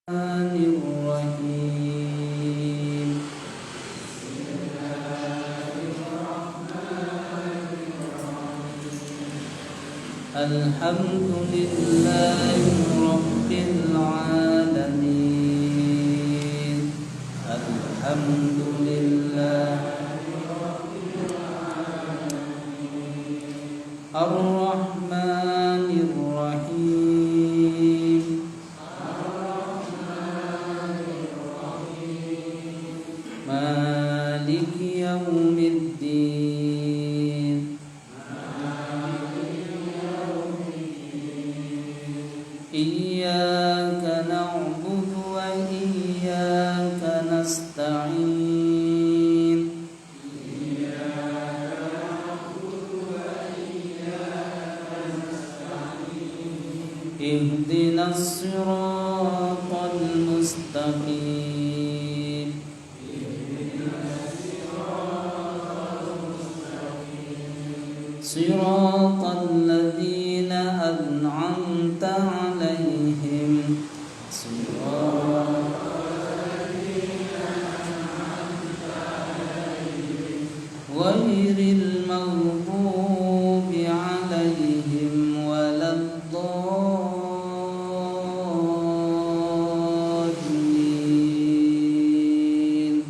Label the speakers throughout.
Speaker 1: Bismillahirrahmanirrahim. Alhamdulillahi rabbil alamin. Ar-Rahmanir-Rahim. Maliki yaumiddin. Iyyaka na'budu wa iyyaka nasta'in. Ihdinas siratal mustaqim. Siratal ladzina an'amta 'alaihim ghairil maghdubi 'alaihim waladdallin.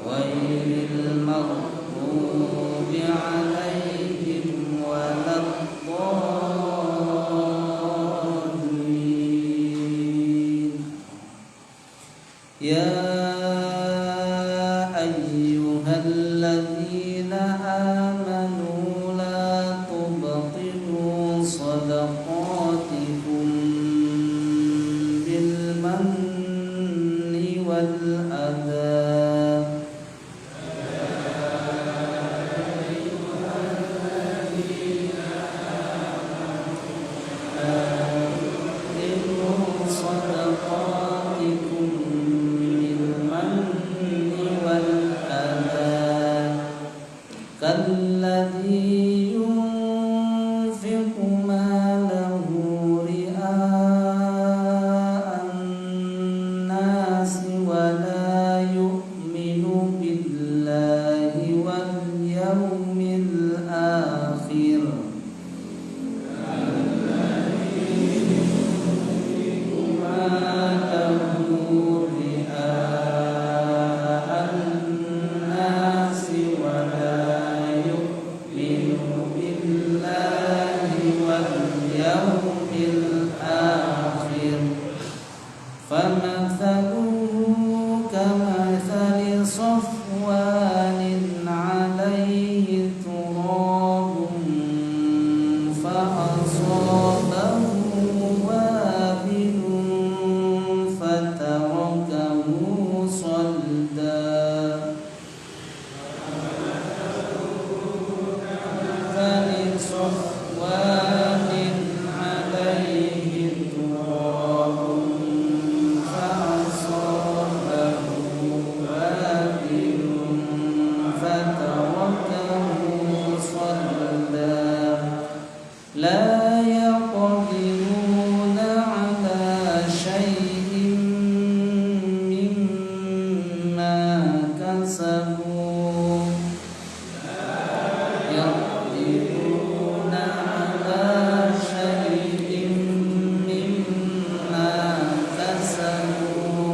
Speaker 1: Ghairil maghdubi 'alaihim waladdallin. Ya ayyuhalladzina amanu la tubtilu shadaqatikum bil manni wal adha. صدقاتكم بالمن والأذى كالذي ينفق ماله رئاء الناس ولا يؤمن بالله واليوم الآخر فمثله كمثل صفوان عليه تراب فأصابه وابل فتركه صلدا. فلصفوان عليه تراب فأصابه وابل فتركه صلدا. لا يقدرون على شيء مما كسبوا. يقدرون على شيء مما كسبوا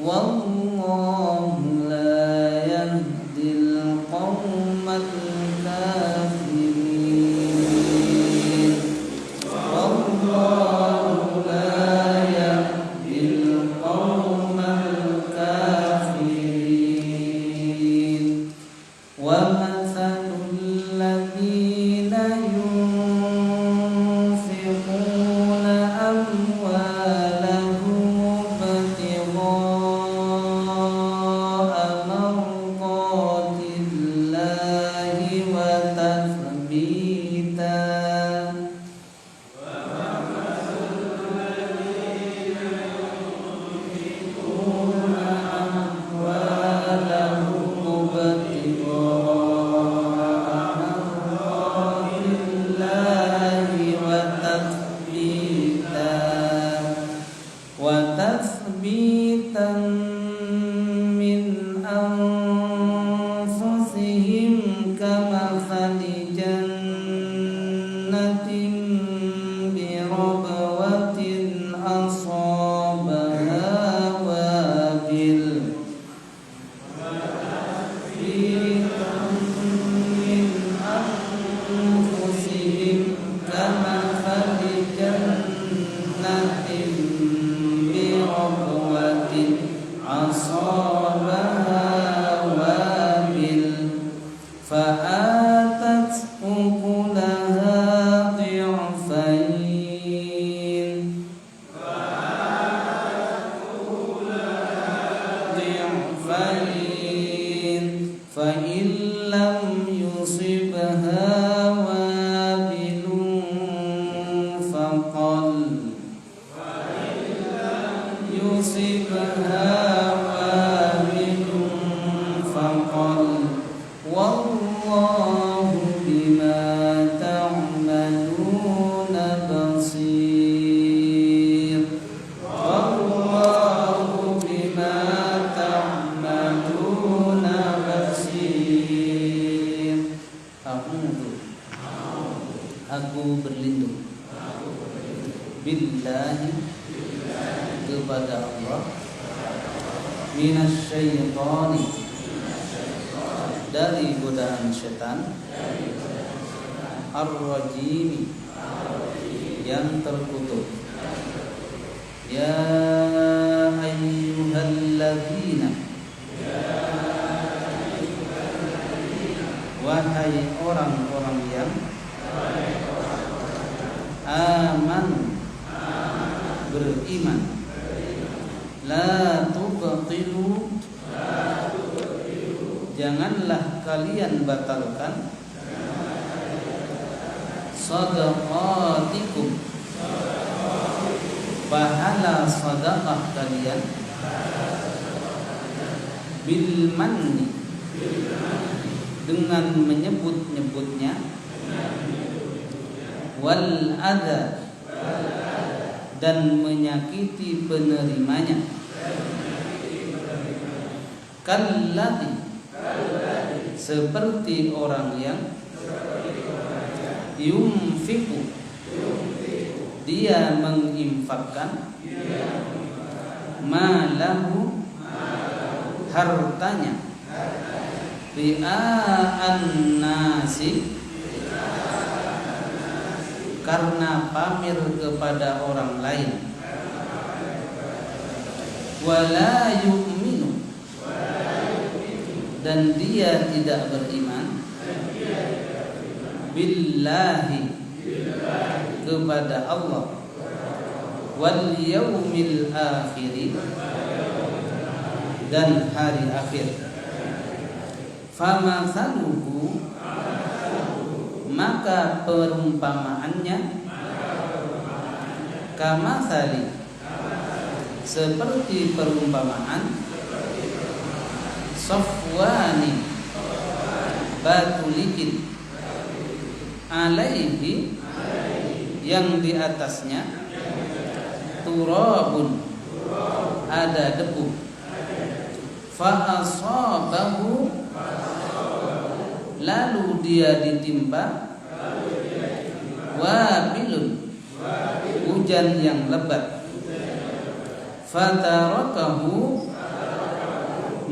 Speaker 1: والله لا يهدي القوم الكافرين. والله لا يهدي القوم الكافرين. ومثل الذين ينفقون أموالهم ابتغاء tathbitan min anfusihim kamathali jannatin birabwatin asabaha wabil min anfusihim kamathali jannatin birabwatin asabaha wabil fa'atat ukulaha ضعفين فإن لم يصبها وابل فقل والله بما تعملون بصير والله بما تعملون بصير Aku berlindung billahi kepada Allah minasyaitani dari godaan setan ar-rajim yang terkutuk. Ya ayyuhalladzina, wahai orang-orang yang aman beriman, la tubtilu, janganlah kalian batalkan shadaqatikum, pahala sedekah kalian, bil manni, dengan menyebut-nyebutnya, wal adha, dan menyakiti penerimanya, kallati, seperti orang yang yumfiku, dia menginfakkan malahu, hartanya, ria'an nasi, karena pamer kepada orang lain, wala yu'minu, dan dia tidak beriman, billahi, kepada Allah, wal yaumil akhir, dan hari akhir. Famathaluhu, maka perumpamaannya, kamathali, seperti perumpamaan safwani, batu licin, alaihi, yang di atasnya turabun, ada debu, fa asabahu, lalu dia ditimpa wabilun, hujan yang lebat, fatarakahu,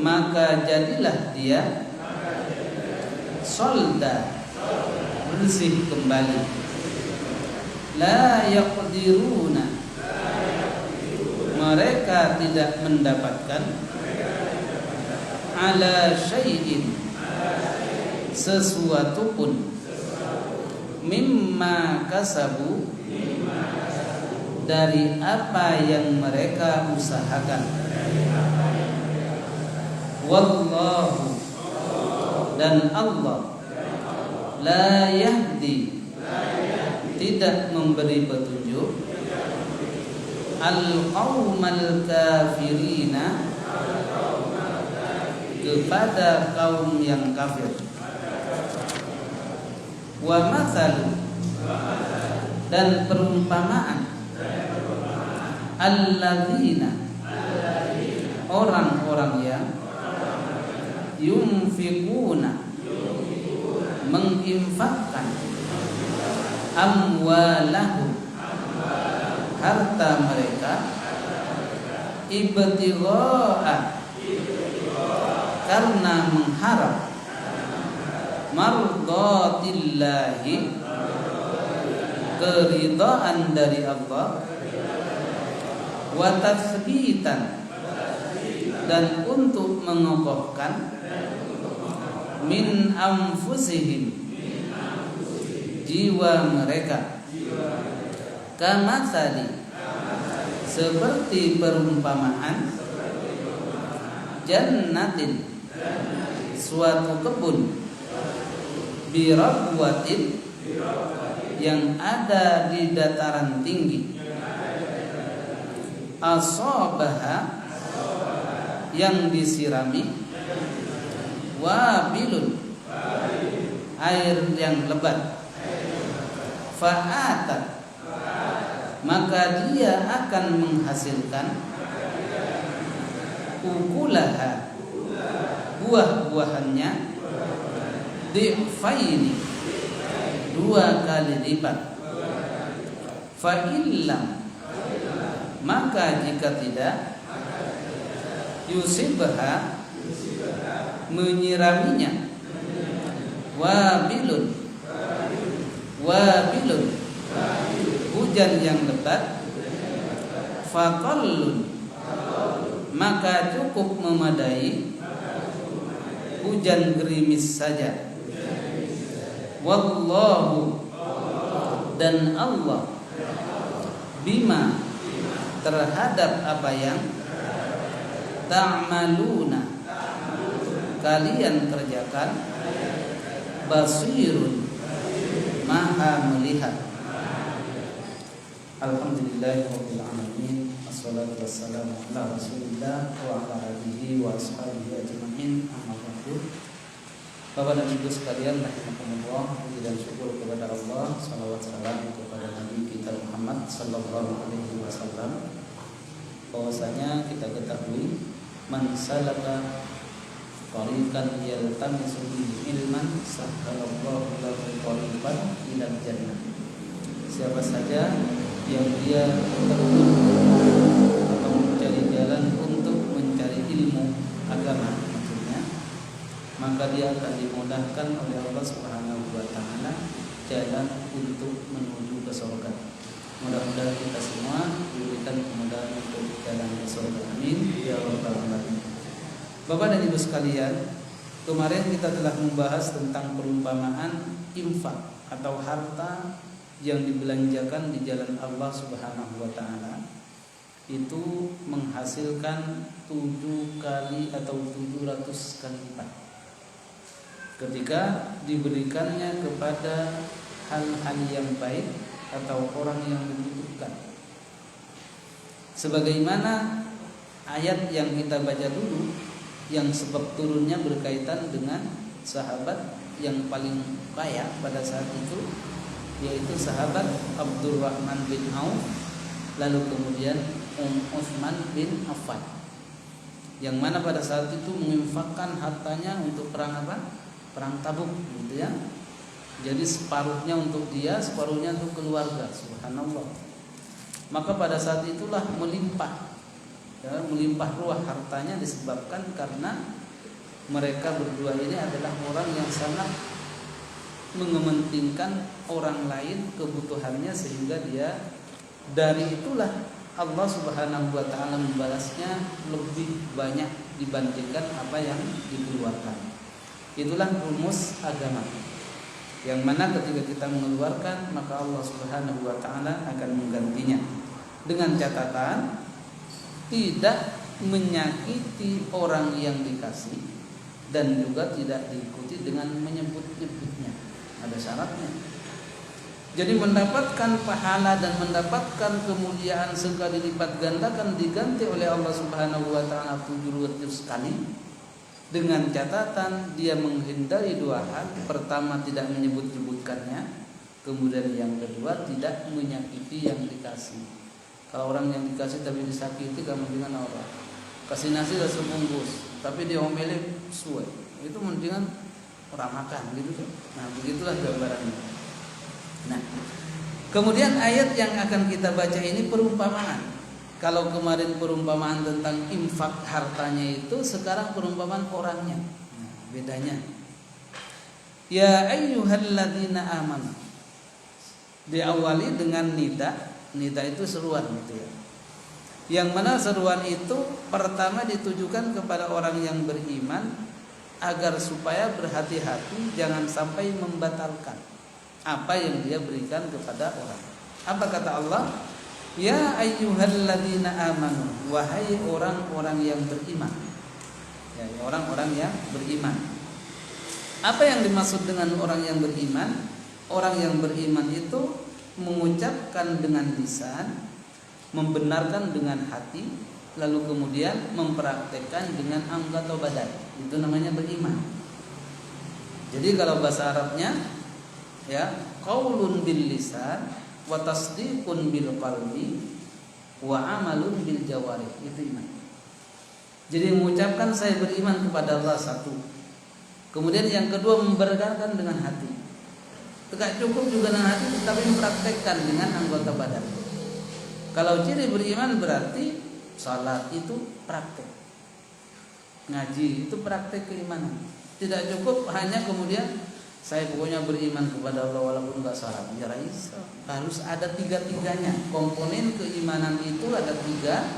Speaker 1: maka jadilah dia solda, bersih kembali, la yaqdiruna, mereka tidak mendapatkan, ala syai'in, sesuatu pun, mimma kasabu, dari apa yang mereka usahakan. Wallahu, dan Allah, la yahdi, tidak memberi petunjuk, al-qaumal kafirina, kepada kaum yang kafir. Wa mathalu, dan perumpamaan, alladzina, orang-orang yang yunfiquna menginfakkan amwalahum harta mereka ibtigha'a karena mengharap mardatillahi keridhaan dari Allah wa tathbitan dan untuk mengokohkan min anfusihim jiwa mereka kamathali seperti perumpamaan jannatin suatu kebun birabwatin yang ada di dataran tinggi asabaha yang disirami wabilun air yang lebat fa'atat maka dia akan menghasilkan ukulaha buah-buahannya di'faini 2 kali lipat fa'illam maka jika tidak yusibha menyiraminya wabilun hujan yang lebat faqallun maka cukup memadai hujan gerimis saja wallahu dan Allah bima terhadap apa yang ta'maluna kalian kerjakan basirun maha melihat. Alhamdulillahirabbil alamin wassalatu wassalamu ala rasulillah wa ala alihi wa ashabihi ajma'in amma ba'du. Bapak dan Ibu sekalian rahimakumullah, puji dan syukur kepada Allah, salawat salam kepada Nabi kita Muhammad sallallahu alaihi wasallam. Bahwasanya kita ketahui man salaka tariqan yaltamisu bihi ilman sahhalallahu lahu tariqan ilal jannah. Siapa saja yang dia terjun atau mencari jalan untuk mencari ilmu agama maksudnya, maka dia akan dimudahkan oleh Allah Subhanahu wa taala jalan untuk menuju ke surga. Mudah-mudahan kita semua diberikan kemudahan untuk jalan ke surga. Amin ya rabbal alamin. Bapak dan Ibu sekalian, kemarin kita telah membahas tentang perumpamaan infak atau harta yang dibelanjakan di jalan Allah Subhanahu wa taala itu menghasilkan 7 kali atau 700 kali lipat ketika diberikannya kepada hal-hal yang baik atau orang yang membutuhkan. Sebagaimana ayat yang kita baca dulu yang sebab turunnya berkaitan dengan sahabat yang paling kaya pada saat itu, yaitu sahabat Abdurrahman bin Auf, lalu kemudian Utsman bin Affan, yang mana pada saat itu menginfakkan hartanya untuk perang apa? Perang Tabuk, gitu ya. Jadi separuhnya untuk dia, separuhnya untuk keluarga. Subhanallah. Maka pada saat itulah melimpah, ya, melimpah ruah hartanya disebabkan karena mereka berdua ini adalah orang yang sangat mengementingkan orang lain kebutuhannya, sehingga dia dari itulah Allah Subhanahu wa taala membalasnya lebih banyak dibandingkan apa yang dikeluarkan. Itulah rumus agama, yang mana ketika kita mengeluarkan maka Allah Subhanahu wa taala akan menggantinya dengan catatan tidak menyakiti orang yang dikasih dan juga tidak diikuti dengan menyebut-nyebutnya. Ada syaratnya. Jadi mendapatkan pahala dan mendapatkan kemuliaan sekali lipat gandakan diganti oleh Allah Subhanahu wa taala 700 kali, dengan catatan dia menghindari 2 hal. Pertama, tidak menyebut-nyebutkannya. Kemudian yang kedua, tidak menyakiti yang dikasih. Kalau orang yang dikasih tapi disakiti, kemungkinan orang kasih nasi udah sebungkus, tapi diomelin suwe, itu mendingan orang makan gitu kan. Nah begitulah gambarannya. Nah kemudian ayat yang akan kita baca ini perumpamaan. Kalau kemarin perumpamaan tentang infak hartanya itu, sekarang perumpamaan orangnya. Nah, bedanya. Ya ayyuhalladzina amanu. Diawali dengan nida. Nida itu seruan gitu ya. Yang mana seruan itu pertama ditujukan kepada orang yang beriman agar supaya berhati-hati jangan sampai membatalkan apa yang dia berikan kepada orang. Apa kata Allah? Ya ayyuhalladzina amanu, wahai orang-orang yang beriman. Ya, orang-orang yang beriman. Apa yang dimaksud dengan orang yang beriman? Orang yang beriman itu mengucapkan dengan lisan, membenarkan dengan hati, lalu kemudian mempraktekkan dengan anggota badan. Itu namanya beriman. Jadi kalau bahasa Arabnya ya, qaulun bil lisan wa tasdiqun bil qalbi wa amalun bil jawarih. Itu iman. Jadi mengucapkan saya beriman kepada Allah satu. Kemudian yang kedua membenarkan dengan hati. Tidak cukup juga dengan hati, tetapi mempraktekkan dengan anggota badan. Kalau ciri beriman berarti salat itu praktek, ngaji itu praktek keimanan. Tidak cukup hanya kemudian saya pokoknya beriman kepada Allah walaupun nggak salat. Ya Raisa, harus ada tiga-tiganya. Komponen keimanan itu ada tiga.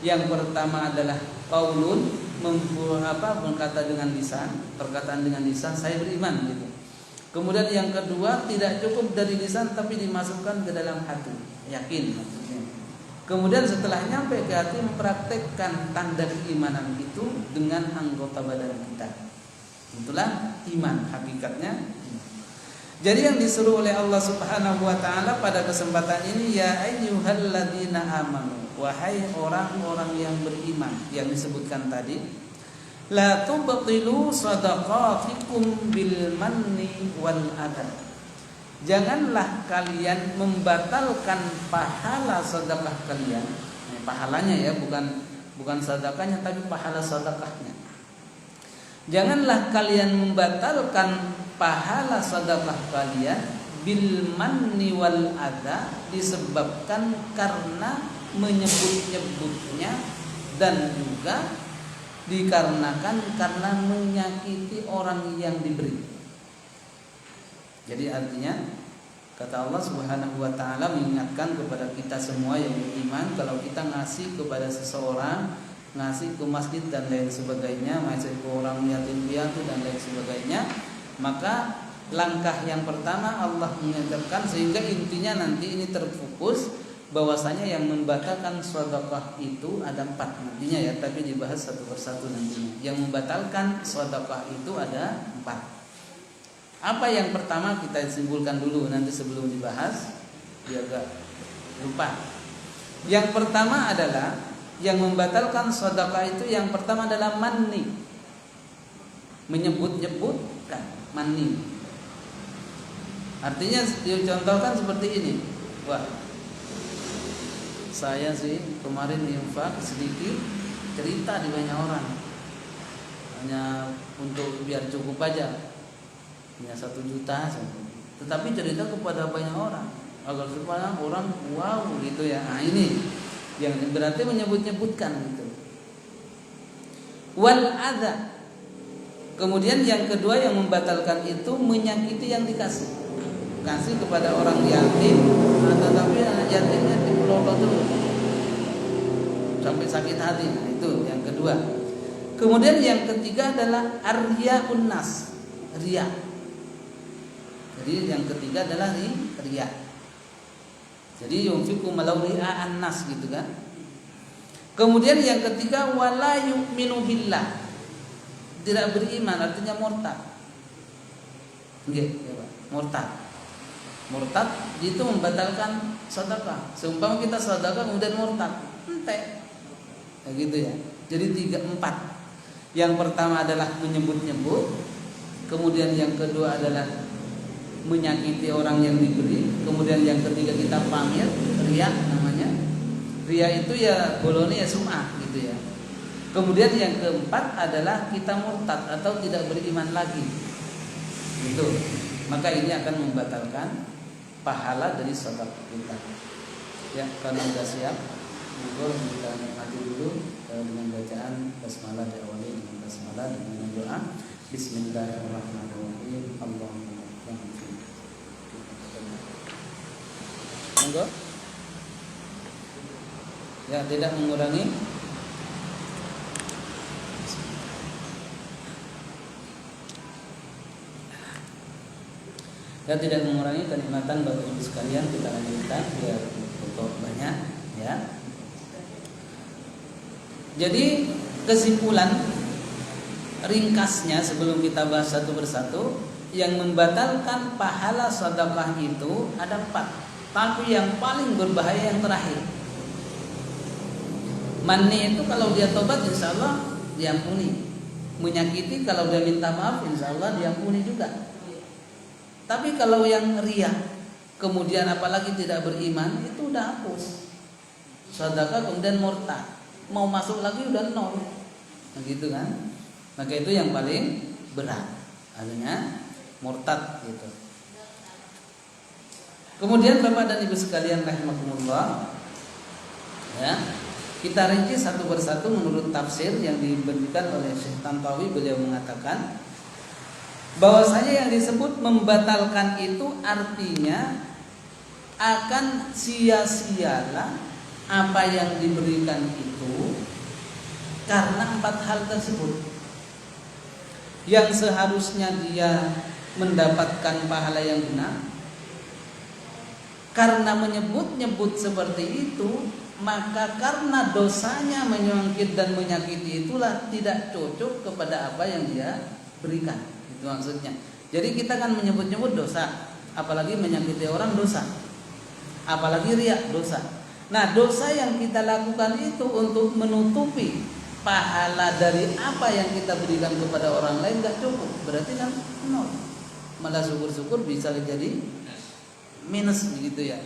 Speaker 1: Yang pertama adalah qaulun, berkata dengan lisan, perkataan dengan lisan saya beriman gitu. Kemudian yang kedua tidak cukup dari lisan tapi dimasukkan ke dalam hati, yakin maksudnya. Kemudian setelah nyampe ke hati mempraktekkan tanda keimanan itu dengan anggota badan kita. Itulah iman hakikatnya. Jadi yang disuruh oleh Allah Subhanahu wa taala pada kesempatan ini ya ayyuhalladzina amanu, wahai orang-orang yang beriman yang disebutkan tadi, la tubtilu shadaqatikum bil manni wal adha. Janganlah kalian membatalkan pahala sedekah kalian. Pahalanya ya, bukan sedekahnya tapi pahala sedekahnya. Janganlah kalian membatalkan pahala sedekah kalian bil manni wal adha, disebabkan karena menyebut-nyebutnya dan juga dikarenakan karena menyakiti orang yang diberi. Jadi artinya kata Allah Subhanahu wa taala mengingatkan kepada kita semua yang beriman, kalau kita ngasih kepada seseorang, ngasih ke masjid dan lain sebagainya, ngasih ke orang yatim piatu dan lain sebagainya, maka langkah yang pertama Allah mengingatkan sehingga intinya nanti ini terfokus bahwasanya yang membatalkan sedekah itu ada 4 nantinya ya, tapi dibahas satu persatu nantinya. Yang membatalkan sedekah itu ada 4. Apa yang pertama kita simpulkan dulu nanti sebelum dibahas biar gak lupa. Yang pertama adalah yang membatalkan sedekah itu yang pertama adalah manni. Menyebut-nyebutkan manni. Artinya dicontohkan seperti ini. Wah, saya sih kemarin infak sedikit, cerita di banyak orang, hanya untuk biar cukup aja, hanya 1 juta saja. Tetapi cerita kepada banyak orang agar supaya orang wow gitu ya. Nah ini yang berarti menyebut-nyebutkan gitu. Wal adza. Kemudian yang kedua yang membatalkan itu menyakiti yang dikasih. Kasih kepada orang yatim, tetapi yatimnya dipelolot terus sampai sakit hati. Nah, itu yang kedua. Kemudian yang ketiga adalah aryaun nas, riya. Jadi yang ketiga adalah riya. Jadi yunfiqu malau ria'an nas gitu kan. Kemudian yang ketiga wala yu'minu billah. Tidak beriman artinya murtad. Nggih, ya Pak. Murtad. Murtad itu membatalkan sedekah. Seumpama kita sedekah kemudian murtad, ente. Ya gitu ya. Jadi 4. Yang pertama adalah menyebut-nyebut. Kemudian yang kedua adalah menyakiti orang yang diberi. Kemudian yang ketiga kita pamer, riya namanya. Riya itu ya golonnya ya sum'ah gitu ya. Kemudian yang keempat adalah kita murtad atau tidak beriman lagi. Itu. Maka ini akan membatalkan pahala dari sedekah kita. Ya, karena sudah siap, monggo kita mati dulu dengan bacaan basmalah, diawali dengan basmalah dengan doa. Bismillahirrahmanirrahim. Allahumma monggo. Ya, tidak mengurangi. Dan tidak mengurangi kenikmatan Bapak Ibu sekalian. Kita lanjutkan biar cukup banyak, ya. Jadi kesimpulan ringkasnya sebelum kita bahas satu persatu, yang membatalkan pahala sedekah itu ada 4. Tapi yang paling berbahaya yang terakhir. Manni itu kalau dia tobat insya Allah diampuni. Menyakiti kalau dia minta maaf insya Allah diampuni juga. Tapi kalau yang riya, kemudian apalagi tidak beriman, itu udah hapus. Sedekah kemudian murtad, mau masuk lagi udah nol. Nah, gitu kan? Maka itu yang paling berat, artinya murtad gitu. Kemudian Bapak dan Ibu sekalian rahimakumullah, ya, kita rinci satu persatu menurut tafsir yang diberikan oleh Syekh Tantawi. Beliau mengatakan bahwasanya yang disebut membatalkan itu artinya akan sia-sialah apa yang diberikan itu karena 4 hal tersebut. Yang seharusnya dia mendapatkan pahala yang benar, karena menyebut-nyebut seperti itu, maka karena dosanya menyangkit dan menyakiti itulah tidak cocok kepada apa yang dia berikan. Itu maksudnya. Jadi kita kan menyebut-nyebut dosa, apalagi menyakiti orang dosa, apalagi riya dosa. Nah, dosa yang kita lakukan itu untuk menutupi pahala dari apa yang kita berikan kepada orang lain gak cukup, berarti kan nol. Malah syukur-syukur bisa jadi minus begitu ya.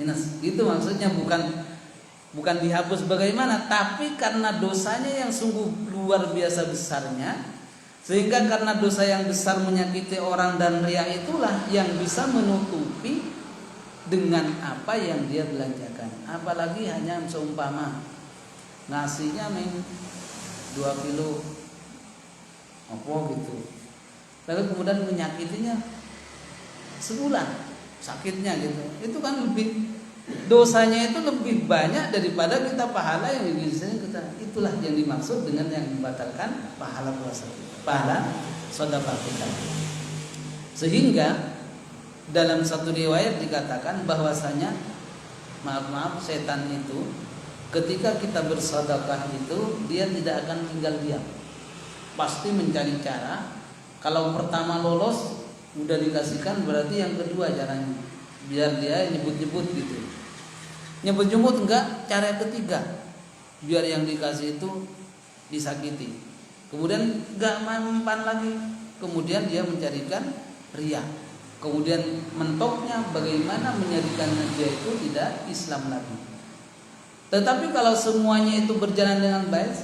Speaker 1: Minus. Itu maksudnya bukan dihapus bagaimana, tapi karena dosanya yang sungguh luar biasa besarnya, sehingga karena dosa yang besar menyakiti orang dan riya itulah yang bisa menutupi dengan apa yang dia belanjakan. Apalagi hanya seumpama nasinya 2 kilo apa gitu, lalu kemudian menyakitinya sebulan sakitnya gitu, itu kan lebih dosanya itu lebih banyak daripada kita pahala yang biasanya kita. Itulah yang dimaksud dengan yang membatalkan pahala puasa, pahala sedekah kita. Sehingga dalam satu riwayat dikatakan bahwasanya maaf setan itu ketika kita bersedekah itu dia tidak akan tinggal diam, pasti mencari cara. Kalau pertama lolos udah dikasihkan, berarti yang kedua caranya biar dia nyebut-nyebut gitu. Nyebut-nyebut enggak, cara ketiga biar yang dikasih itu disakiti. Kemudian enggak mempan lagi, kemudian dia mencarikan riya. Kemudian mentoknya bagaimana menjadikannya dia itu tidak Islam lagi. Tetapi kalau semuanya itu berjalan dengan baik,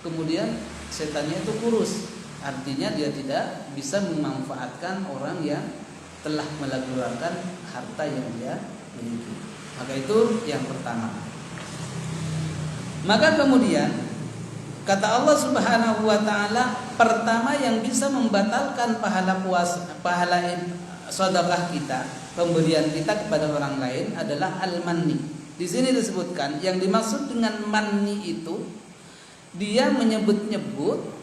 Speaker 1: kemudian setannya itu kurus. Artinya dia tidak bisa memanfaatkan orang yang telah melakukan harta yang dia miliki. Maka itu yang pertama. Maka kemudian kata Allah Subhanahu wa taala, pertama yang bisa membatalkan pahala sedekah kita, pemberian kita kepada orang lain adalah al-manni. Di sini disebutkan yang dimaksud dengan manni itu dia menyebut-nyebut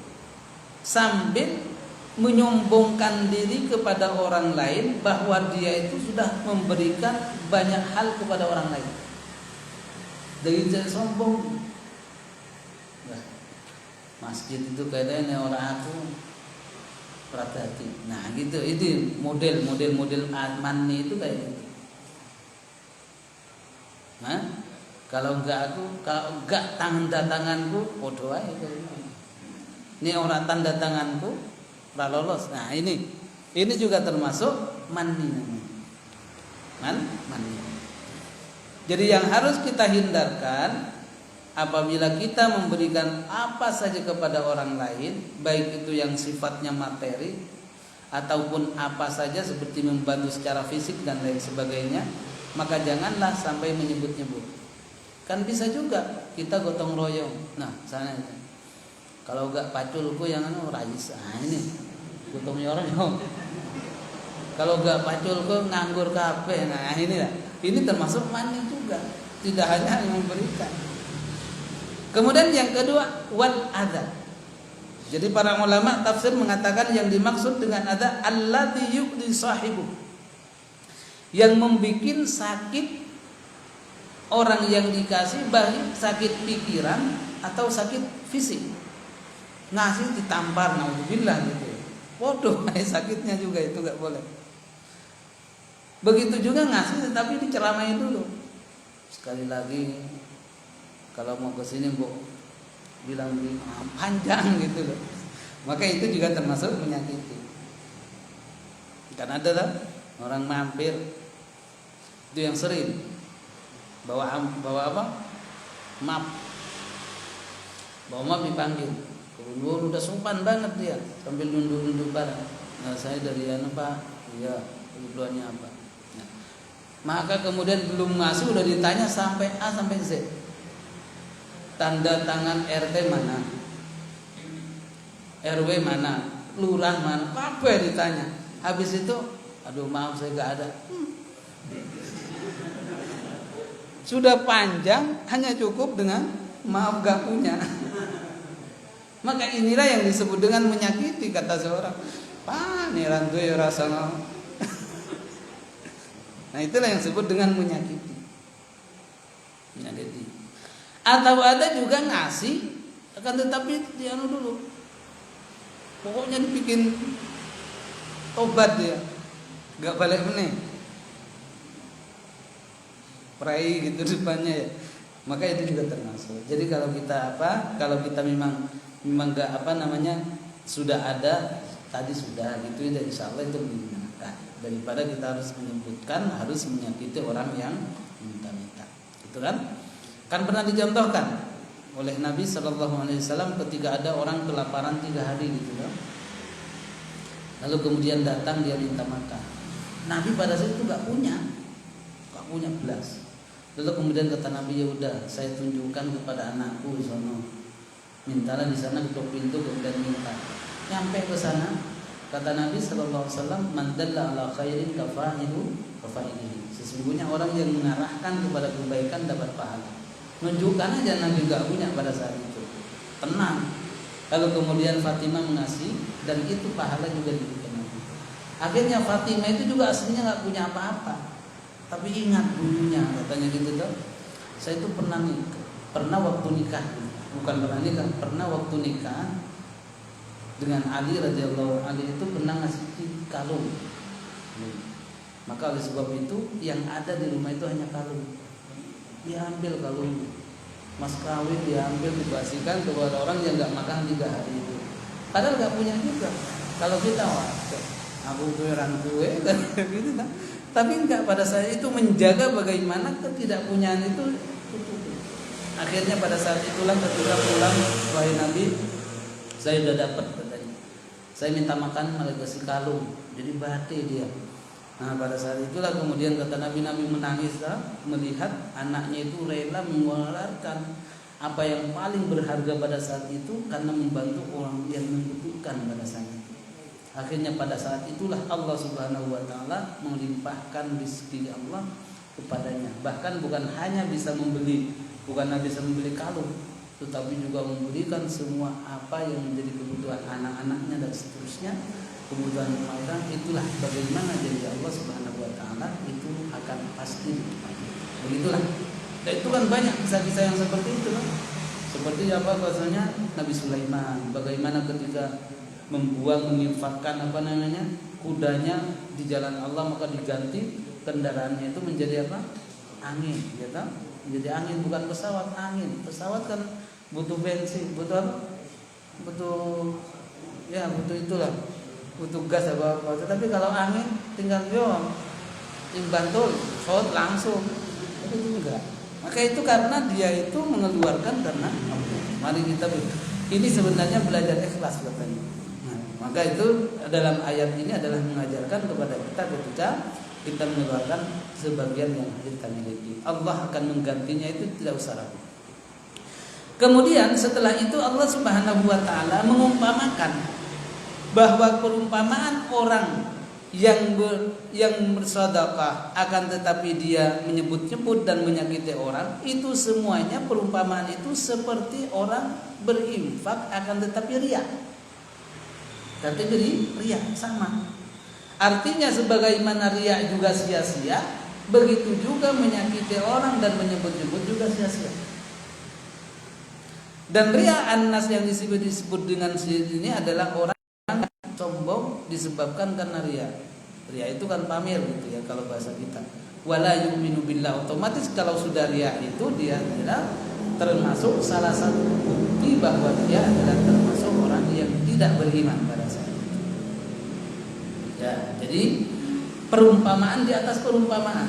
Speaker 1: sambil menyombongkan diri kepada orang lain bahwa dia itu sudah memberikan banyak hal kepada orang lain. Dari jadi sombong. Nah, masjid itu kayaknya orang aku perhati. Nah, gitu. Itu model manni itu kayak gitu. Nah, kalau enggak tanda tanganku podo ae gitu. Ini orang tanda tanganku ora lolos. Nah, ini juga termasuk manni namanya. Manni. Jadi yang harus kita hindarkan apabila kita memberikan apa saja kepada orang lain, baik itu yang sifatnya materi ataupun apa saja seperti membantu secara fisik dan lain sebagainya, maka janganlah sampai menyebut-nyebut. Kan bisa juga kita gotong royong. Nah, sana kalau gak paculku yang rais, ini gotong royong. Kalau gak paculku nganggur kafe, nah ini lah. Ini termasuk mani juga, tidak hanya yang memberikan. Kemudian yang kedua, wal adza. Jadi para ulama tafsir mengatakan yang dimaksud dengan adza alladzi yu'dhi sahibu, yang membikin sakit orang yang dikasih, baik sakit pikiran atau sakit fisik. Ngasih ditampar, naudzubillah gitu. Waduh, sakitnya juga itu gak boleh. Begitu juga ngasih tetapi diceramain dulu. Sekali lagi kalau mau ke sini Bu bilang panjang gitu loh. Maka itu juga termasuk menyakiti. Kan ada lah orang mampir itu yang sering bawa apa? Map. Bawa map dipanggil. Kalau udah sopan banget dia sambil nunduk-nunduk barang. Nah, saya dari Pak. Iya, kebutuhannya apa? Nah, maka kemudian belum ngasih udah ditanya sampai A sampai Z. Tanda tangan RT mana? RW mana? Lurah mana? Apa yang ditanya? Habis itu, aduh maaf saya gak ada. Sudah panjang, hanya cukup dengan maaf gak punya. Maka inilah yang disebut dengan menyakiti, kata seorang. Paniran tuh ya rasanya. Nah itulah yang disebut dengan menyakiti. Menyakiti. Atau ada juga ngasih, akan tetapi dia dulu. Pokoknya dibikin tobat dia, gak balik meneh. Perai gitu depannya ya. Maka itu juga termasuk. Jadi kalau kita kalau kita memang gak sudah ada tadi sudah gitu ya, insya Allah itu menyenangkan. Daripada kita harus menyebutkan, harus menyakiti orang yang minta-minta. Itu kan? Kan pernah dicontohkan oleh Nabi SAW ketika ada orang kelaparan 3 hari gitu loh. Lalu kemudian datang dia minta makan. Nabi pada saat itu gak punya belas. Lalu kemudian kata Nabi, ya udah saya tunjukkan kepada anakku di sana. Mintalah di sana, ketuk pintu kemudian minta. Nyampe ke sana, kata Nabi SAW, man dalla ala khairin kafa'ilihi. Sesungguhnya orang yang mengarahkan kepada kebaikan dapat pahala. Menunjukkan aja Nabi gak punya pada saat itu. Tenang. Lalu kemudian Fatimah mengasih, dan itu pahala juga diberikan Nabi. Akhirnya Fatimah itu juga aslinya gak punya apa-apa, tapi ingat dulunya, katanya gitu tuh. Saya itu pernah waktu nikah, pernah waktu nikah dengan Ali radhiyallahu anhu, itu pernah ngasih kalung. Maka oleh sebab itu yang ada di rumah itu hanya kalung. Diambil kalung, mas kawin diambil, dibasikan kepada orang yang gak makan 3 hari itu. Padahal gak punya juga. Kalau kita aku tuheran kue kan gitu kan. Tapi enggak, pada saat itu menjaga bagaimana ketidakpunyaan itu. Akhirnya pada saat itulah ketika pulang, wahai Nabi, saya sudah dapat katanya. Saya minta makan malah kasih kalung. Jadi batik dia. Nah pada saat itulah kemudian kata Nabi menangis melihat anaknya itu rela mengeluarkan apa yang paling berharga pada saat itu karena membantu orang yang membutuhkan pada saat itu. Akhirnya pada saat itulah Allah Subhanahu wa taala melimpahkan rezeki Allah kepadanya. Bahkan bukan hanya bisa membeli kalung, tetapi juga memberikan semua apa yang menjadi kebutuhan anak-anaknya dan seterusnya. Kebutuhan mereka itulah bagaimana janji Allah Subhanahu wa taala itu akan pasti ditepati. Begitulah. Dan itu kan banyak kisah-kisah yang seperti itu kan. Seperti apa bahasanya Nabi Sulaiman, bagaimana ketika menginfakkan kudanya di jalan Allah, maka diganti kendaraannya itu menjadi apa? Angin, ya kan? Menjadi angin, bukan pesawat, angin. Pesawat kan butuh bensin, butuh apa? Butuh itulah. Butuh gas apa. Tapi kalau angin tinggal bantul, shot langsung. Itu enggak. Maka itu karena dia itu mengeluarkan karena Allah. Mari kita ini sebenarnya belajar ikhlas katanya. Nah, maka itu dalam ayat ini adalah mengajarkan kepada kita ketika kita mengeluarkan sebagian yang kita miliki, Allah akan menggantinya, itu tidak usah ragu. Kemudian setelah itu Allah Subhanahu wa taala mengumpamakan bahwa perumpamaan orang yang bersedekah akan tetapi dia menyebut-nyebut dan menyakiti orang, itu semuanya perumpamaan itu seperti orang berinfak akan tetapi riya. Kategori riya sama. Artinya sebagaimana riya juga sia-sia, begitu juga menyakiti orang dan menyebut-nyebut juga sia-sia. Dan riya an-nas yang disebut dengan ini adalah orang sombong disebabkan karena riya. Riya itu kan pamer gitu ya kalau bahasa kita. Wala yu'minu billah, otomatis kalau sudah riya itu dia adalah termasuk salah satu bukti bahwa dia adalah termasuk orang yang tidak beriman pada saat itu. Ya, jadi perumpamaan di atas perumpamaan.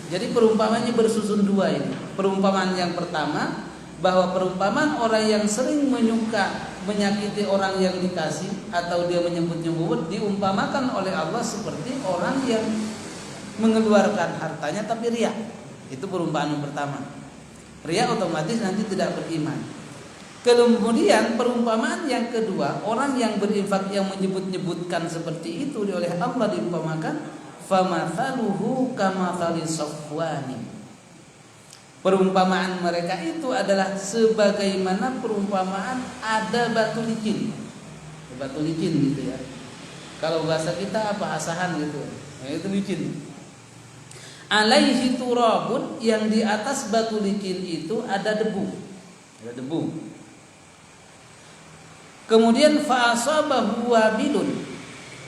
Speaker 1: Jadi perumpamaannya bersusun dua ini. Perumpamaan yang pertama bahwa perumpamaan orang yang sering menyakiti orang yang dikasih atau dia menyebut-nyebut diumpamakan oleh Allah seperti orang yang mengeluarkan hartanya tapi riya. Itu perumpamaan yang pertama. Riya otomatis nanti tidak beriman. Kemudian perumpamaan yang kedua, orang yang berinfak yang menyebut-nyebutkan seperti itu oleh Allah diumpamakan famathaluhu kamathali safwani. Perumpamaan mereka itu adalah sebagaimana perumpamaan ada batu licin. Batu licin gitu ya. Kalau bahasa kita apa, asahan gitu. Nah, itu licin. Alaihi turabun, yang di atas batu licin itu ada debu. Ada debu. Kemudian fa'asabahu wabilun,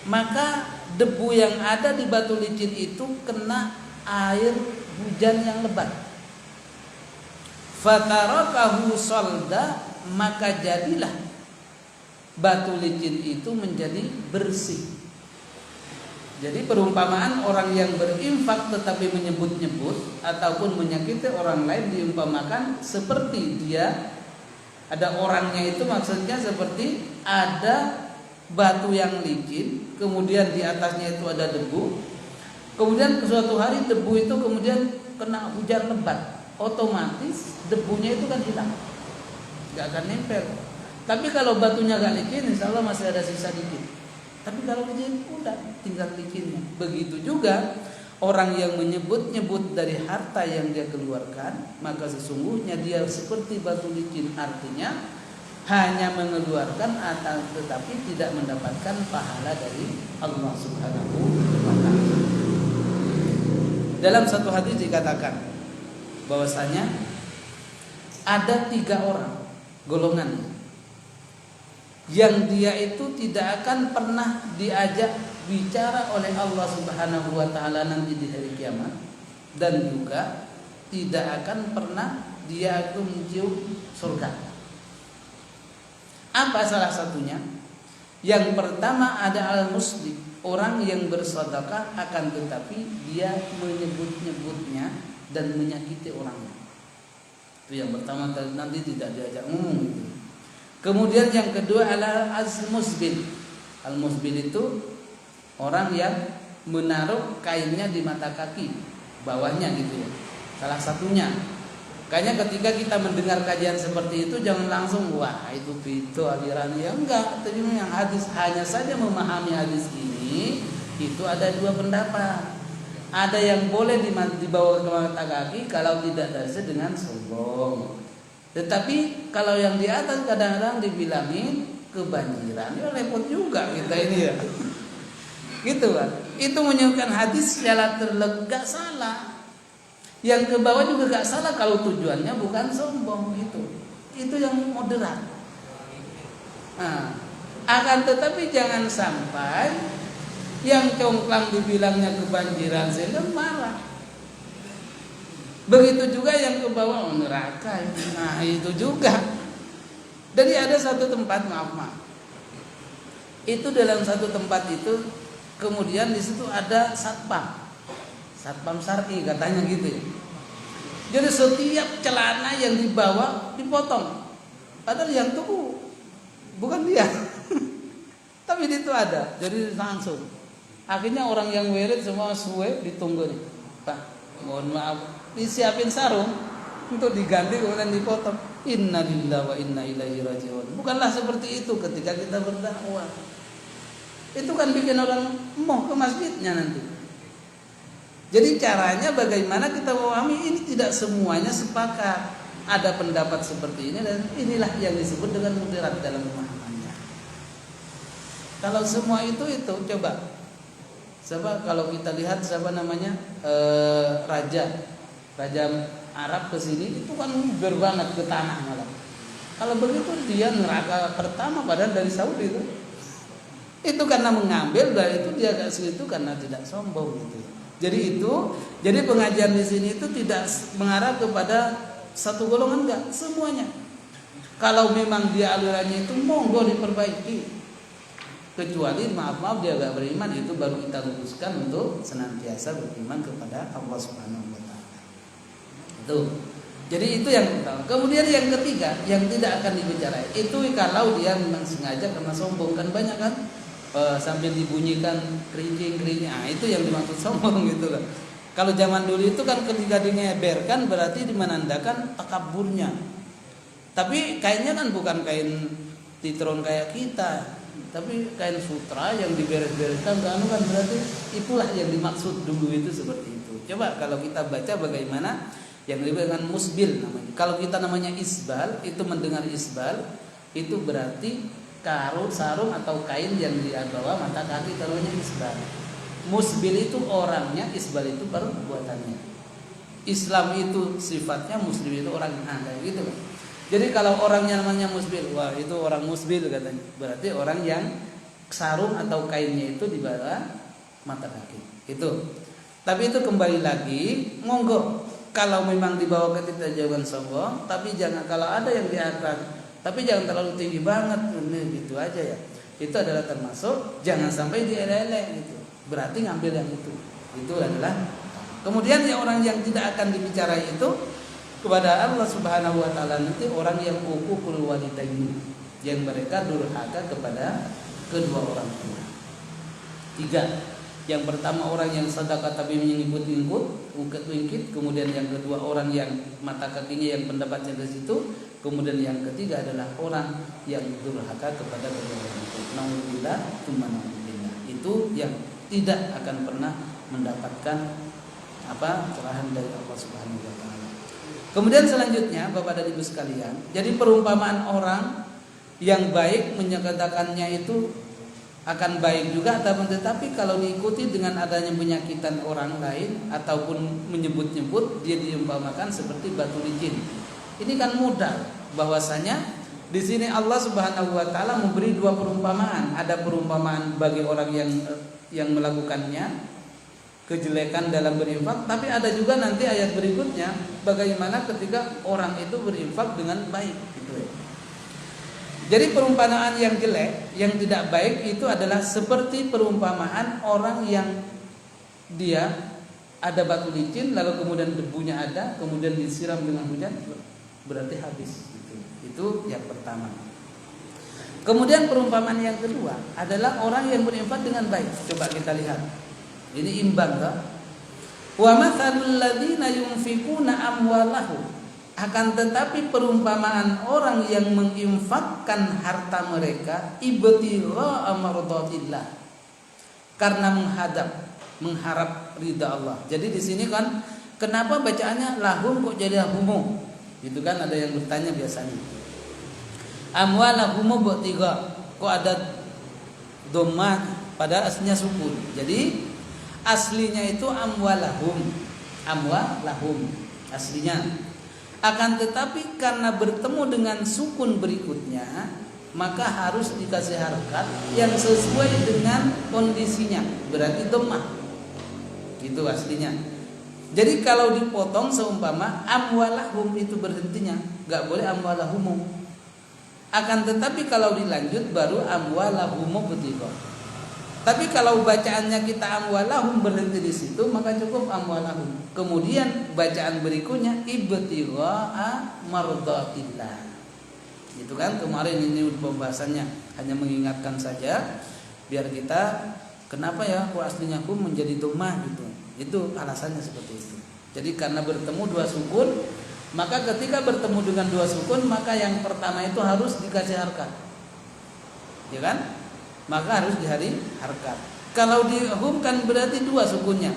Speaker 1: maka debu yang ada di batu licin itu kena air hujan yang lebat. Fatarakahu solda, maka jadilah batu licin itu menjadi bersih. Jadi perumpamaan orang yang berinfak tetapi menyebut-nyebut ataupun menyakiti orang lain diumpamakan seperti dia ada orangnya, itu maksudnya seperti ada batu yang licin, kemudian di atasnya itu ada debu. Kemudian suatu hari debu itu kemudian kena hujan lebat. Otomatis debunya itu kan hilang, nggak akan nempel. Tapi kalau batunya gak licin, insya Allah masih ada sisa dikit. Tapi kalau licin, udah tinggal licinnya. Begitu juga orang yang menyebut-nyebut dari harta yang dia keluarkan, maka sesungguhnya dia seperti batu licin. Artinya hanya mengeluarkan atau tetapi tidak mendapatkan pahala dari Allah Subhanahu wa taala. Dalam satu hadis dikatakan bahwasanya ada 3 orang golongan yang dia itu tidak akan pernah diajak bicara oleh Allah Subhanahu wa taala nanti di hari kiamat, dan juga tidak akan pernah dia itu mencium surga. Apa salah satunya? Yang pertama ada al-muslim, orang yang bersedekah akan tetapi dia menyebut-nyebutnya dan menyakiti orangnya. Itu yang pertama, nanti tidak diajak ngomong itu. Kemudian yang kedua adalah al-musbil. Al-musbil itu orang yang menaruh kainnya di mata kaki bawahnya gitu ya. Salah satunya. Kayaknya ketika kita mendengar kajian seperti itu jangan langsung wah itu alirannya, ya enggak. Tapi yang hadis hanya saja memahami hadis ini itu ada 2 pendapat. Ada yang boleh dibawa ke mata kaki kalau tidak dasar dengan sombong. Tetapi kalau yang di atas kadang-kadang dibilangin kebanjiran, ya repot juga kita ini ya. Gitu kan? Itu menyebutkan hadis secara terlega salah. Yang ke bawah juga gak salah kalau tujuannya bukan sombong itu. Itu yang moderat. Nah, akan tetapi jangan sampai yang congklang dibilangnya kebanjiran sehingga marah. Begitu juga yang ke bawah neraka. Nah itu juga. Jadi ada satu tempat, maaf. Itu dalam satu tempat itu kemudian di situ ada satpam syar'i katanya gitu ya. Jadi setiap celana yang dibawa dipotong. Padahal yang tuh bukan dia. Tapi itu ada. Jadi langsung. Akhirnya orang yang wirid semua suwe ditunggu nih. Pak, mohon maaf, disiapin sarung untuk diganti kemudian dipotong. Innalillahi wa inna ilaihi rajiun. Bukanlah seperti itu ketika kita berdakwah. Itu kan bikin orang mau ke masjidnya nanti. Jadi caranya bagaimana kita memahami ini tidak semuanya sepakat. Ada pendapat seperti ini dan inilah yang disebut dengan mudarat dalam pemahamannya. Kalau semua itu coba. Siapa kalau kita lihat siapa namanya raja Arab ke sini itu kan berbanget ke tanah malah. Kalau begitu dia neraka pertama padahal dari Saudi itu. Itu karena mengambil dari itu dia kasih itu karena tidak sombong gitu. Jadi pengajian di sini itu tidak mengarah kepada satu golongan enggak, semuanya. Kalau memang dia alirannya itu monggo diperbaiki. Kecuali maaf dia enggak beriman itu baru kita luruskan untuk senantiasa beriman kepada Allah Subhanahu wa taala. Itu. Jadi itu yang pertama. Kemudian yang ketiga yang tidak akan dibicarain itu kalau dia memang sengaja karena sombong kan banyak kan sambil dibunyikan kerinjing. Nah, itu yang dimaksud sombong gitu kan. Kalau zaman dulu itu kan ketika dingeberkan berarti menandakan takaburnya. Tapi kainnya kan bukan kain titron kayak kita, tapi kain sutra yang diberes-bereskan kan berarti itulah yang dimaksud dulu itu seperti itu. Coba kalau kita baca bagaimana yang disebut dengan musbil namanya. Kalau kita namanya isbal, itu mendengar isbal itu berarti sarung atau kain yang di bawah mata kaki namanya isbal. Musbil itu orangnya, isbal itu baru perbuatannya. Islam itu sifatnya, muslim itu orang yang kayak gitu. Jadi kalau orangnya namanya musbil, wah itu orang musbil katanya. Berarti orang yang sarung atau kainnya itu di bawah mata kaki. Itu. Tapi itu kembali lagi, monggo. Kalau memang dibawa ke kita jangan sombong, tapi jangan kalau ada yang di atas. Tapi jangan terlalu tinggi banget, gitu aja ya. Itu adalah termasuk jangan sampai dielek-elek gitu. Berarti ngambil yang itu. Itu adalah. Kemudian yang orang yang tidak akan dibicarain itu kepada Allah Subhanahu wa taala nanti orang yang uququl walidaini, yang mereka durhaka kepada kedua orang tua. 3. Yang pertama orang yang sedekah tapi menyingkut-nyingkut, ungkit-ungkit. Kemudian yang kedua orang yang mata kakinya yang pendapatnya di situ. Kemudian yang ketiga adalah orang yang durhaka kepada kedua orang tua. Nauzubillah, tsumma nauzubillah. Itu yang tidak akan pernah mendapatkan curahan dari Allah Subhanahu wa taala. Kemudian selanjutnya Bapak dan Ibu sekalian, jadi perumpamaan orang yang baik menyatakannya itu akan baik juga, tetapi kalau diikuti dengan adanya penyakitan orang lain ataupun menyebut-nyebut, dia diumpamakan seperti batu licin. Ini kan mudah bahwasanya di sini Allah Subhanahu wa taala memberi 2 perumpamaan. Ada perumpamaan bagi orang yang melakukannya kejelekan dalam berinfak, tapi ada juga nanti ayat berikutnya bagaimana ketika orang itu berinfak dengan baik gitu ya. Jadi perumpamaan yang jelek, yang tidak baik itu adalah seperti perumpamaan orang yang dia ada batu licin lalu kemudian debunya ada, kemudian disiram dengan hujan, berarti habis gitu. Itu yang pertama. Kemudian perumpamaan yang kedua adalah orang yang berinfak dengan baik. Coba kita lihat. Ini imbang kan? Wa matsalul ladzina yunfikuna amwalahum, akan tetapi perumpamaan orang yang menginfakkan harta mereka ibtigha mardatillah, karena mengharap ridha Allah. Jadi di sini kan kenapa bacaannya lahum kok jadi lahum? Itu kan ada yang bertanya biasanya. Amwalahum ibtigha, kok ada dhammah padahal aslinya sukun. Jadi aslinya itu amwalahum aslinya. Akan tetapi karena bertemu dengan sukun berikutnya, maka harus dikasih harakat yang sesuai dengan kondisinya, berarti dhammah. Itu aslinya. Jadi kalau dipotong seumpama amwalahum itu berhentinya, enggak boleh amwalahum. Akan tetapi kalau dilanjut baru amwalahum betul. Tapi kalau bacaannya kita amwalahum berhenti di situ, maka cukup amwalahum. Kemudian bacaan berikutnya ibtigha'a mardatillah. Itu kan kemarin ini pembahasannya, hanya mengingatkan saja biar kita kenapa ya kok aslinya kum menjadi dhammah gitu. Itu alasannya seperti itu. Jadi karena bertemu dua sukun, maka ketika bertemu dengan dua sukun, maka yang pertama itu harus dikasih harkat. Ya kan? Maka harus dihari harkat. Kalau di hum kan berarti dua sukunnya.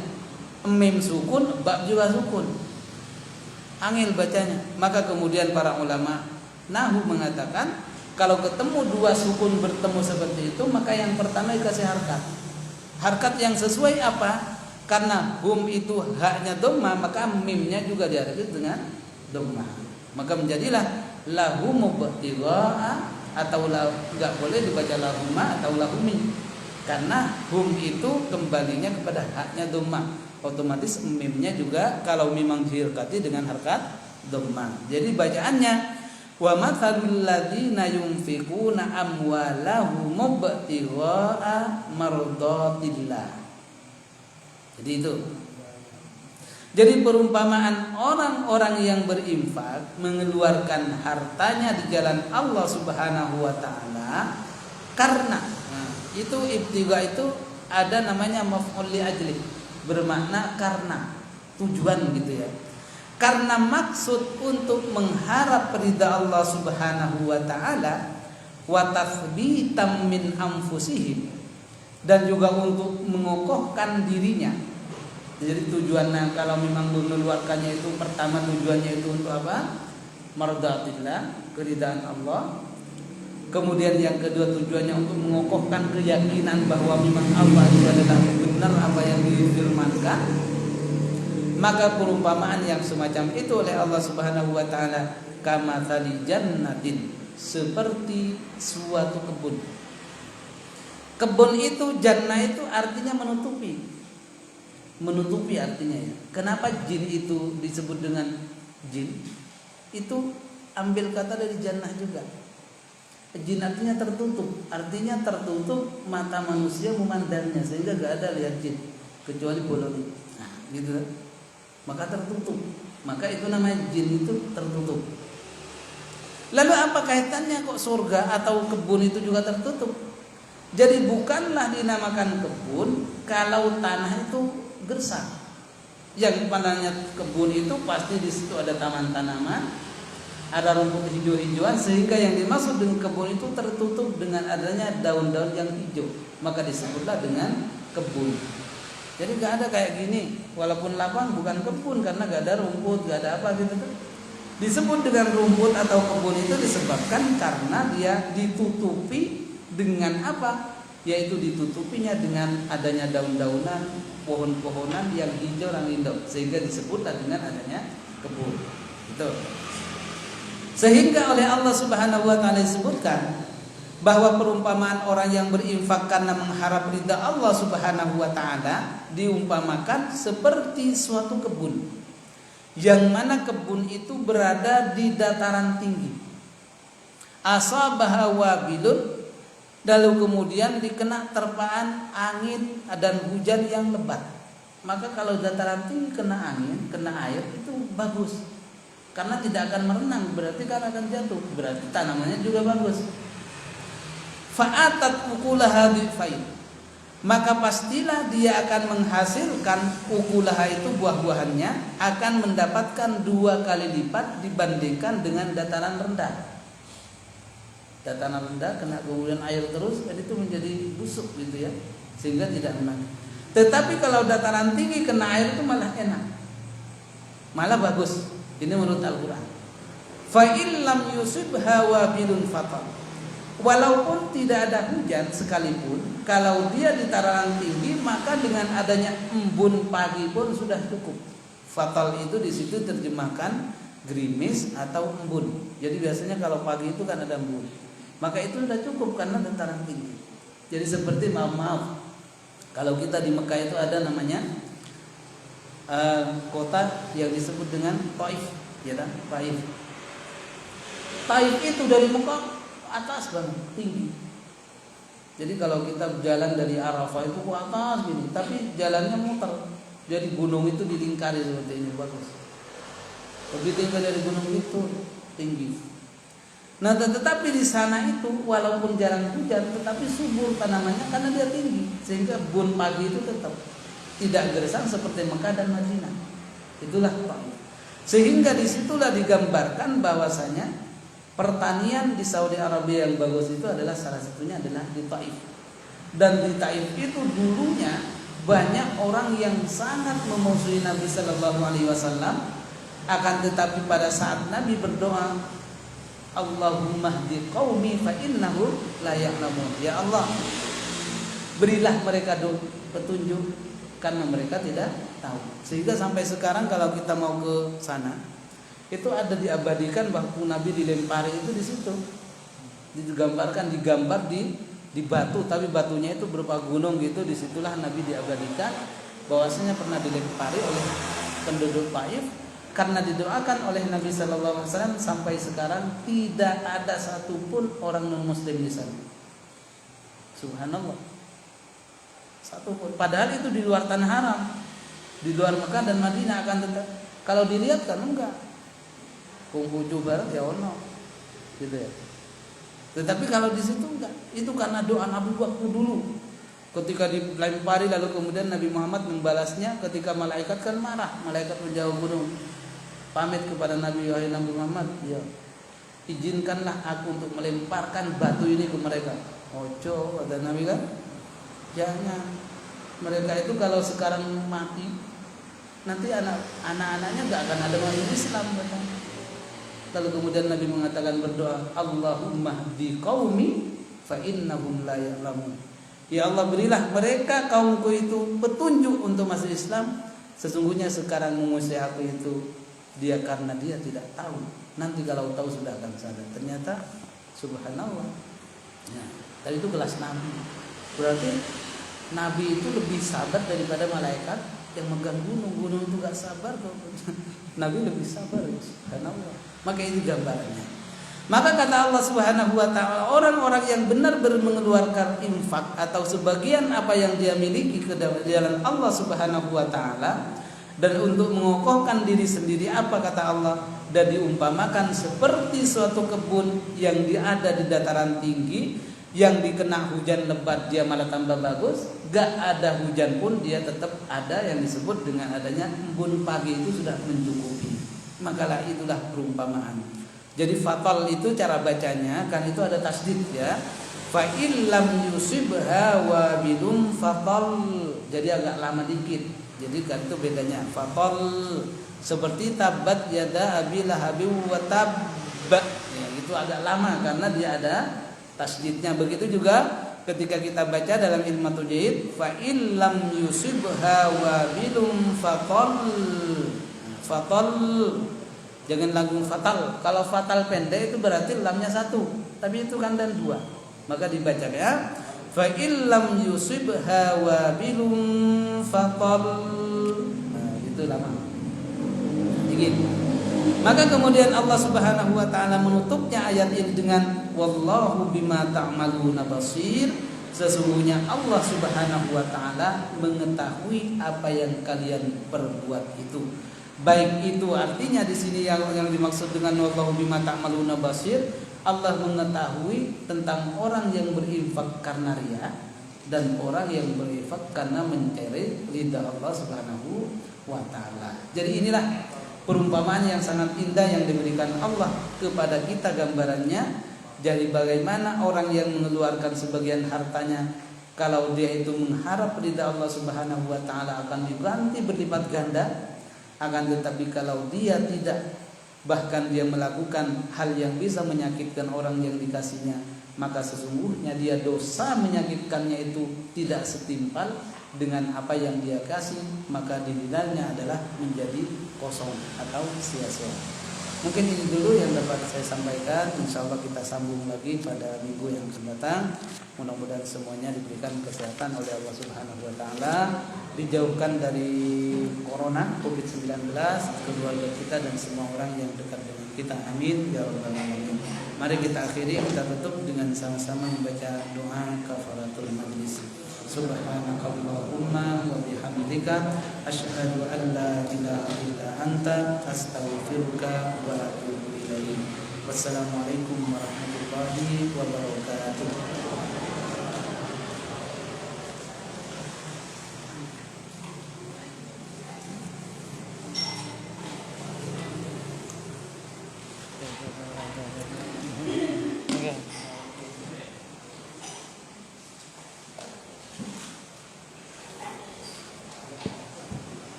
Speaker 1: Mim sukun, ba juga sukun. Angel bacanya. Maka kemudian para ulama nahwu mengatakan kalau ketemu dua sukun bertemu seperti itu, maka yang pertama dikasih harkat. Harkat yang sesuai apa? Karena hum itu haknya dhammah, maka mimnya juga diharapkan dengan dhammah. Maka menjadilah lahu mubtigha'a, atau enggak boleh dibaca lahuma atau lahumi. Karena hum itu kembalinya kepada haknya dhammah. Otomatis mimnya juga kalau memang diharkati dengan harkat dhammah. Jadi bacaannya wa mathalul ladzina yunfiquna amwalahum mubtigha'a mardatillah. Jadi itu. Jadi perumpamaan orang-orang yang berinfak mengeluarkan hartanya di jalan Allah Subhanahu wa taala karena itu ibtigha itu ada namanya maf'ul li ajli, bermakna karena tujuan gitu ya. Karena maksud untuk mengharap ridha Allah Subhanahu wa taala wa tathbitan min anfusihim, dan juga untuk mengokohkan dirinya. Jadi tujuannya kalau memang mengeluarkannya itu pertama tujuannya itu untuk apa? Mardatillah, keridhaan Allah. Kemudian yang kedua tujuannya untuk mengokohkan keyakinan bahwa memang Allah itu adalah benar apa yang difirmankan. Maka perumpamaan yang semacam itu oleh Allah Subhanahu wa taala kamatsali jannatin, seperti suatu kebun. Kebun itu jannah itu artinya menutupi. Menutupi artinya ya. Kenapa jin itu disebut dengan jin? Itu ambil kata dari jannah juga. Jin artinya tertutup. Artinya tertutup mata manusia memandangnya, sehingga gak ada lihat jin kecuali bolong. Nah, gitu. Maka tertutup. Maka itu namanya jin itu tertutup. Lalu apa kaitannya kok surga atau kebun itu juga tertutup? Jadi bukanlah dinamakan kebun kalau tanah itu gersang. Yang pandangnya kebun itu pasti di situ ada taman tanaman, ada rumput hijau-hijauan, sehingga yang dimaksud dengan kebun itu tertutup dengan adanya daun-daun yang hijau, maka disebutlah dengan kebun. Jadi gak ada kayak gini, walaupun lapang bukan kebun karena gak ada rumput, gak ada apa gitu kan. Disebut dengan rumput atau kebun itu disebabkan karena dia ditutupi dengan apa? Yaitu ditutupinya dengan adanya daun-daunan, pohon-pohonan yang hijau dan indah, sehingga disebutlah dengan adanya kebun. Itu. Sehingga oleh Allah Subhanahu wa taala disebutkan bahwa perumpamaan orang yang berinfak karena mengharap ridha Allah Subhanahu wa taala diumpamakan seperti suatu kebun, yang mana kebun itu berada di dataran tinggi. Asabaha wabilun, lalu kemudian dikena terpaan angin dan hujan yang lebat. Maka kalau dataran tinggi kena angin, kena air itu bagus. Karena tidak akan merenang, berarti kan akan jatuh. Berarti tanamannya juga bagus. Fa'atat ukulaha dhifain, maka pastilah dia akan menghasilkan ukulaha itu buah-buahannya akan mendapatkan 2 kali lipat dibandingkan dengan dataran rendah. Dataran rendah kena kemudian air terus, jadi itu menjadi busuk gitu ya, sehingga tidak enak. Tetapi kalau dataran tinggi kena air itu malah enak, malah bagus. Ini menurut Al-Quran. Fa illam yusibha wabilun fatal, walaupun tidak ada hujan sekalipun, kalau dia di dataran tinggi maka dengan adanya embun pagi pun sudah cukup. Fatal itu di situ terjemahkan gerimis atau embun. Jadi biasanya kalau pagi itu kan ada embun, maka itu sudah cukup karena dataran tinggi. Jadi seperti maaf, kalau kita di Mekah itu ada namanya kota yang disebut dengan Taif, ya kan? Taif. Taif itu dari Mekah atas banget, tinggi. Jadi kalau kita jalan dari Arafah itu ke atas gini, tapi jalannya muter. Jadi gunung itu dilingkari seperti ini, bagus. Lebih tinggi dari gunung itu, tinggi. Nah, tetapi di sana itu walaupun jarang hujan, tetapi subur tanamannya karena dia tinggi, sehingga bun pagi itu tetap tidak gersang seperti Mekah dan Madinah. Itulah Taif. Sehingga disitulah digambarkan bahwasanya pertanian di Saudi Arabia yang bagus itu adalah salah satunya adalah di Taif. Dan di Taif itu dulunya banyak orang yang sangat memusuhi Nabi Sallallahu Alaihi Wasallam. Akan tetapi pada saat Nabi berdoa, Allahumma hdi qaumi fa innahum la ya'lamun. Ya Allah, berilah mereka petunjuk karena mereka tidak tahu. Sehingga sampai sekarang kalau kita mau ke sana, itu ada diabadikan waktu Nabi dilempari itu di situ. Digambar di batu, tapi batunya itu berupa gunung gitu. Disitulah Nabi diabadikan bahwasanya pernah dilempari oleh penduduk Taif karena didoakan oleh Nabi Sallallahu Alaihi Wasallam. Sampai sekarang tidak ada satupun orang non Muslim di sana. Subhanallah, satupun. Padahal itu di luar tanah haram, di luar Mekah dan Madinah. Akan tetap kalau dilihat kan enggak. Kunghuju barat ya ono, gitu ya. Tetapi kalau di situ enggak, itu karena doa Nabi waktu dulu. Ketika dilempari lalu kemudian Nabi Muhammad membalasnya ketika malaikat kan marah, malaikat menjauh gunung. Pamit kepada Nabi, wahai Nabi Muhammad, ya izinkanlah aku untuk melemparkan batu ini ke mereka. Ojo, kata Nabi kan, jangan. Mereka itu kalau sekarang mati, nanti anak-anaknya enggak akan ada masuk Islam, katanya. Lalu kemudian Nabi mengatakan berdoa, Allahumma hdi qaumi fa innahum la ya'lamun. Ya Allah, berilah mereka kaumku itu petunjuk untuk masuk Islam. Sesungguhnya sekarang memusuhi aku itu dia karena dia tidak tahu. Nanti kalau tahu sudah akan sadar. Ternyata subhanallah. Ya, tadi itu kelas Nabi. Berarti Nabi itu lebih sabar daripada malaikat yang megang gunung. Gunung itu gak sabar kok. Nabi lebih sabar, subhanallah. Maka ini gambarannya. Maka kata Allah Subhanahu wa taala, orang-orang yang benar-benar mengeluarkan infak atau sebagian apa yang dia miliki ke jalan Allah Subhanahu wa taala dan untuk mengokohkan diri sendiri, apa kata Allah? Dan diumpamakan seperti suatu kebun yang ada di dataran tinggi, yang dikena hujan lebat dia malah tambah bagus, gak ada hujan pun dia tetap ada, yang disebut dengan adanya embun pagi itu sudah mencukupi. Makalah itulah perumpamaan. Jadi fatal itu cara bacanya kan itu ada tasdid ya. Fa illam yusibha wabilum fatal. Jadi agak lama dikit. Jadi kan itu bedanya. Fatal seperti tabat yada abi lahabi wa tab. Ya, itu agak lama karena dia ada tasdidnya. Begitu juga ketika kita baca dalam ilmu tajwid, fa illam yusibha wabilum fatal. Fatal, jangan langsung fatal. Kalau fatal pendek itu berarti lamnya satu, tapi itu kan dan dua. Maka dibaca ya, fa illam yusibha wabilum fatal. Nah, itu lama. Dikit. Maka kemudian Allah Subhanahu wa taala menutupnya ayat ini dengan wallahu bima ta'maluna basir. Sesungguhnya Allah Subhanahu wa taala mengetahui apa yang kalian perbuat itu. Baik itu artinya di sini yang dimaksud dengan wallahu bima ta'maluna basir, Allah mengetahui tentang orang yang berinfak karena riya dan orang yang berinfak karena mencari ridha Allah Subhanahu wa taala. Jadi inilah perumpamaan yang sangat indah yang diberikan Allah kepada kita gambarannya. Jadi bagaimana orang yang mengeluarkan sebagian hartanya kalau dia itu mengharap ridha Allah Subhanahu wa taala akan diganti berlipat ganda. Akan tetapi kalau dia tidak, bahkan dia melakukan hal yang bisa menyakitkan orang yang dikasihnya, maka sesungguhnya dia dosa menyakitkannya itu tidak setimpal dengan apa yang dia kasih, maka dinilainya adalah menjadi kosong atau sia-sia. Mungkin ini dulu yang dapat saya sampaikan. Insya Allah kita sambung lagi pada minggu yang akan datang. Mudah-mudahan semuanya diberikan kesehatan oleh Allah Subhanahu wa taala, dijauhkan dari corona COVID-19, keluarga kita dan semua orang yang dekat dengan kita. Amin ya rabbal alamin. Mari kita akhiri, kita tutup dengan sama-sama membaca doa kafaratul majlis. Subhanakallahumma wa bihamdika asyhadu an la ilaha illa anta astaghfiruka wa atubu ilaik. Wassalamualaikum warahmatullahi wabarakatuh.